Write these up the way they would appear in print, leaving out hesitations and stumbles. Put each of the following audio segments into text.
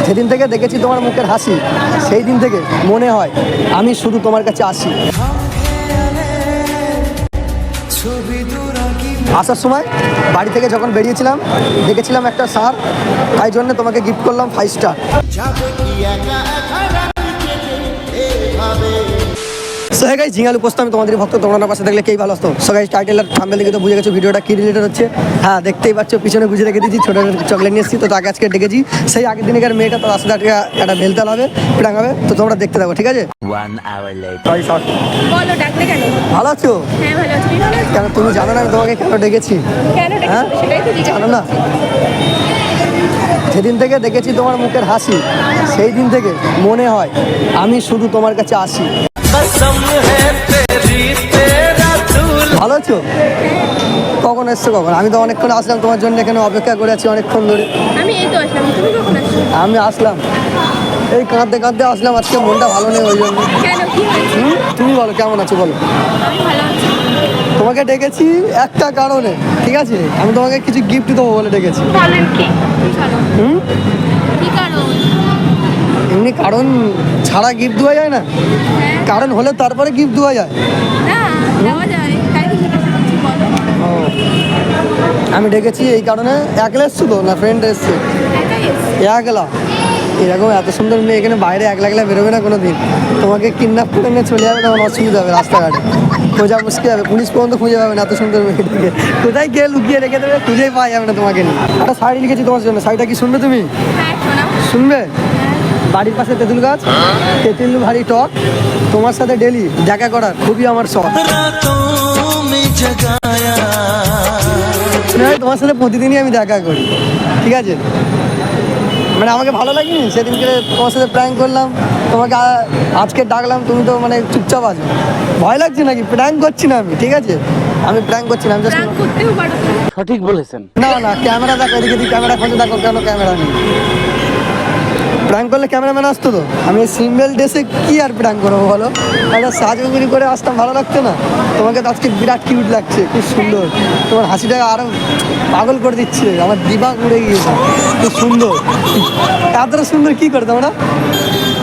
যেদিন থেকে দেখেছি তোমার মুখের হাসি, সেই দিন থেকে মনে হয় আমি শুধু তোমার কাছে আসি। আসার সময় বাড়ি থেকে যখন বেরিয়েছিলাম দেখেছিলাম একটা সার, তাই জন্য তোমাকে গিফট করলাম 5 স্টার। সো হে গাইস, ঝিঙালু পোস্ত আমি তোমাদের ভক্ত, তোমরা না পাশে থাকলে কেই ভালো আসতো। সো গাইস, টাইটেল আর থাম্বনেল দেখে তো বুঝে গেছো ভিডিওটা কি রিলেটেড হচ্ছে। হ্যাঁ, দেখতেই পাচ্ছ পিছনে বুঝে রেখে দিয়েছি, ছোটো চকলেট নিয়ে এসেছি। তো তাকে আজকে ডেকেছি, সেই আগের দিনকার মেয়েটা, তো আসলে একটা ভেলতাল হবে, প্রাং হবে। তো তোমরা দেখতে থাকো, ঠিক আছে? 1 hour later. বলো, ডাকলে কেন? ভালো আছো? হ্যাঁ, ভালো আছি। তুমি ভালো আছো? কেন তুমি জানো না আমি তোমাকে কেন ডেকেছি? কেন ডেকেছো সেটাই তো জিজ্ঞাসা জানো না? যেদিন থেকে দেখেছি তোমার মুখের হাসি, সেই দিন থেকে মনে হয় আমি শুধু তোমার কাছে আসি। ভালো আছো? কখন এসছো? কখন? আমি তো অনেকক্ষণ আসলাম তোমার জন্য, এখানে অপেক্ষা করে আছি অনেকক্ষণ ধরে। আমি এই তো আসলাম। তুমি কখন আসছো? আমি আসলাম এই কাঁদতে কাঁদতে আসলাম, আজকে মনটা ভালো নেই ওই জন্য। কেন, কি হয়েছে? তুমি বলো কেমন আছো বলো। আমি ভালো আছি। তোমাকে ডেকেছি একটা কারণে, ঠিক আছে? আমি তোমাকে কিছু গিফট দেবো বলে ডেকেছি। বলেন কি? কি কারণ? কি কারণ? এমনি কারণ ছাড়া গিফট দেওয়া যায় না, হ্যাঁ। কারণ হলে তারপরে গিফট দেওয়া যায়। না, দেওয়া যায়, তাই তো জিজ্ঞাসা করছি। বলো। ও, আমি ডেকেছি এই কারণে। একলা এসছো তো না ফ্রেন্ড এসছে? একাই এসছি। একলা? এরকম এত সুন্দর মেয়ে এখানে বাইরে একলা একলা বেরোবে না কোনো দিন। তোমাকে কিডন্যাপ করে নিয়ে চলে যাবে, তখন অসুবিধা হবে, রাস্তাঘাটে খোঁজা মুশকিল হবে, পুলিশ পর্যন্ত খুঁজে পাবে না এত সুন্দর মেয়েটিকে। কোথায় গিয়ে লুকিয়ে রেখে দেবে, খুঁজেই পাওয়া যাবে না তোমাকে নিয়ে। একটা শাড়ি লিখেছি তোমার জন্য, শাড়িটা কি শুনবে তুমি? হ্যাঁ, শোনাও। শুনবে? বাড়ির পাশে তেঁতুল গাছ, তেঁতুল ভারী টক, তোমার সাথে ডেলি দেখা করার খুবই আমার শখ। তোমার সাথে প্রতিদিনই আমি দেখা করি, ঠিক আছে? মানে আমাকে ভালো লাগেনি সেদিনকে তোমার সাথে প্র্যাঙ্ক করলাম, তোমাকে আজকে ডাকলাম, তুমি তো মানে চুপচাপ আছো। ভয় লাগছে নাকি? প্র্যাঙ্ক করছি না আমি, ঠিক আছে? আমি প্র্যাঙ্ক করছি না, আমি জাস্ট। প্র্যাঙ্ক করতেও পারো তুমি। সঠিক বলেছেন। না না, ক্যামেরা দেখো, এদিকে ক্যামেরা খোঁজে দেখো, কেন ক্যামেরা নেই? প্র্যাঙ্ক করলে ক্যামেরাম্যান আসতো তো। আমি সিম্পল ড্রেসে কি আর প্র্যাঙ্ক করবো বলো? একটা সাজগুড়ি করে আসতাম, ভালো লাগতো না? তোমাকে তো আজকে বিরাট কিউট লাগছে, খুব সুন্দর। তোমার হাসিটা আরো পাগল করে দিচ্ছে, আমার দিমাগ উড়ে গিয়েছে। খুব সুন্দর, এতটা সুন্দর কি করে তোমরা?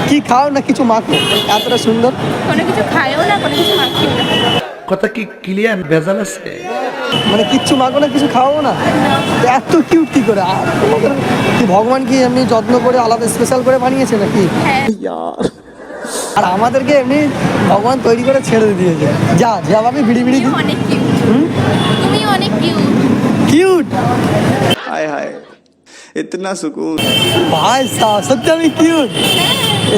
কি খাও না কিছু মাখো? এতটা সুন্দর কোনো কিছু খায়ও না, কোনো কিছু মাখিও না। কথা কি ক্লিয়ার ভেজাল আছে? মানে কিচ্ছু মাখো না, কিছু খাও না, এত কিউট কি করে? আর তোমাদের কি ভগবান কি এমনি যত্ন করে আলাদা স্পেশাল করে বানিয়েছে নাকি? হ্যাঁ। আর আমাদেরকে এমনি ভগবান তৈরি করে ছেড়ে দিয়েছে, যা যা ভাবি বিড়ি বিড়ি। তুমি অনেক কিউট। তুমি অনেক কিউট। কিউট? हाय हाय इतना सुकून। ভাই সত্যি আমি কিউট?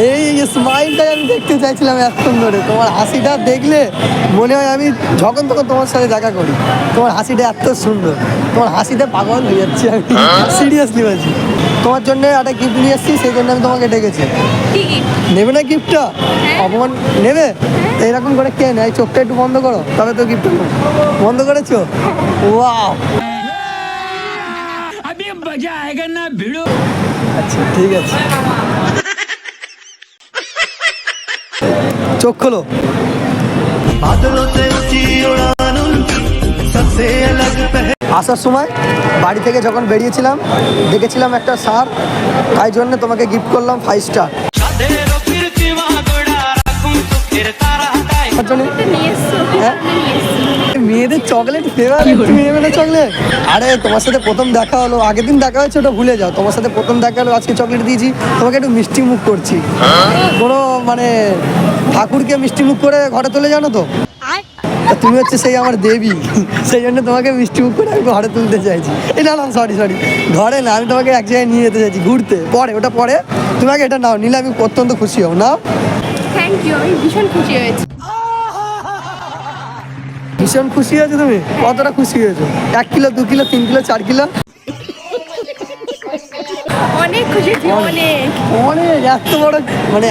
এই স্মাইলটাই আমি দেখতে চাইছিলাম এতক্ষণ ধরে। তোমার হাসিটা দেখলে মনে হয় আমি যখন তখন তোমার সাথে দেখা করি। তোমার হাসিটা এত সুন্দর, তোমার হাসিতে পাগল হয়ে যাচ্ছি আমি, সিরিয়াসলি বলছি। তোমার জন্য একটা গিফট নিয়ে এসেছি, সেই জন্য আমি তোমাকে ডেকেছি। কি গিফট? নেবে না গিফটটা? অপমান নেবে? তো এরকম করে কে নেয়? চোখটা একটু বন্ধ করো, তবে তো গিফট বন্ধ করেছো। ওয়াও, আচ্ছা ঠিক আছে, চোখ খোলো। আসার সময় বাড়ি থেকে যখন বেরিয়েছিলাম দেখেছিলাম একটা সার, তাই জন্য তোমাকে গিফট করলাম 5 স্টার। নিয়ে এসছো? হ্যাঁ? নিয়ে এসছো? মেয়েদের চকলেট ফেভারিট, মেয়েদের চকলেট। আরে তোমার সাথে প্রথম দেখা হলো, আগের দিন দেখা হয়েছে ওটা ভুলে যাও। তোমার সাথে প্রথম দেখা হলো, আজকে চকলেট দিয়েছি, তোমাকে একটু মিষ্টি মুখ করছি। কোনো মানে ঠাকুরকে মিষ্টি মুখ করে ঘরে তুলে জানো তো? তুমি হচ্ছে সেই আমার দেবী, সেই জন্য তোমাকে মিষ্টি মুখ করে আমি ঘরে তুলতে চাইছি। এই না না, সরি সরি, ঘরে না, আমি তোমাকে এক জায়গায় নিয়ে যেতে চাইছি ঘুরতে। পরে ওটা পরে, তুমি আগে এটা নাও, নিলে আমি অত্যন্ত খুশি হব। নাও। থ্যাংক ইউ, আমি ভীষণ খুশি হয়েছি। ভীষণ খুশি হয়েছো তুমি? কতটা খুশি হয়েছো? 1 কিলো, 2 কিলো, 3 কিলো, 4 কিলো? অনেক খুশি হয়েছি, অনেক। অনেক? এত বড় মানে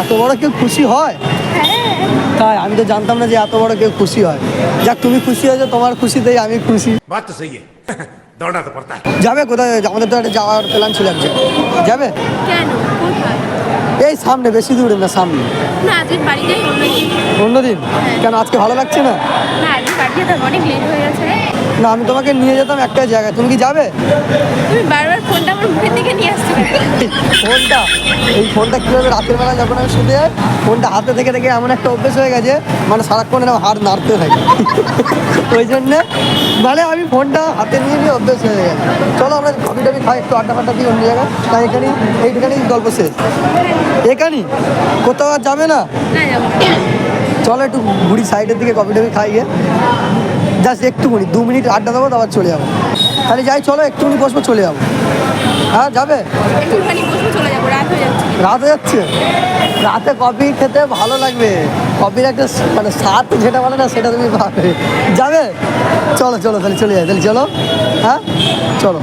এত বড় কেউ খুশি হয়? হ্যাঁ। তাই? আমি তো জানতাম না যে এত বড় কেউ খুশি হয়। যাক, তুমি খুশি হয়েছো, তোমার খুশিতেই আমি খুশি। बात तो सही है दौड़ना तो पड़ता है। যাবে কোথায়? আমাদের তো একটা যাওয়ার প্ল্যান ছিল একজন। যাবে? কেন? কোথায়? এই সামনে, বেশি দূরে না, সামনে। না আজকে বাড়ি যাই অন্যদিন। অন্যদিন? কেন আজকে ভালো লাগছে না? না আজকে বাড়ি যেতে হবে, অনেক লেট হয়ে গেছে। না আমি তোমাকে নিয়ে যেতাম একটা জায়গায়, তুমি কি যাবে? তুমি বারবার ফোনটা আমার মুখের দিকে নিয়ে আসছো কেন? ফোনটা, এই ফোনটা কীভাবে রাতের বেলা যখন আমি শুতে যাই, ফোনটা হাতে থেকে থেকে এমন একটা অভ্যেস হয়ে গেছে, মানে সারাক্ষণ এরকম হাত নাড়তে থাকে। ওই জন্যে মানে আমি ফোনটা হাতে নিয়ে নিয়ে অভ্যেস হয়ে গেছে। চলো আমরা কফি টফি খাই, একটু আড্ডা ফাড্ডা দিই অন্য জায়গায়, তাই এখানেই এইটুখানেই গল্প শেষ। এখানেই কোথাও আর যাবে না? না যাবো না। চলো একটু ঘুরি সাইডের দিকে, কফি টফি খাই গিয়ে, জাস্ট একটুখানি 2 মিনিট আড্ডা দেবো, তারপর চলে যাবো। তাহলে যাই, চলো একটুখানি বসবো, চলে যাবো। হ্যাঁ যাবে? একটুখানি বসে চলে যাবো, রাত হয়ে যাচ্ছে। রাত হয়ে যাচ্ছে, রাতে কফি খেতে ভালো লাগবে, কফির একটা মানে স্বাদ যেটা বলে না, সেটা তুমি পাবে। যাবে? চলো চলো তাহলে চলে যাই, তাহলে চলো। হ্যাঁ চলো।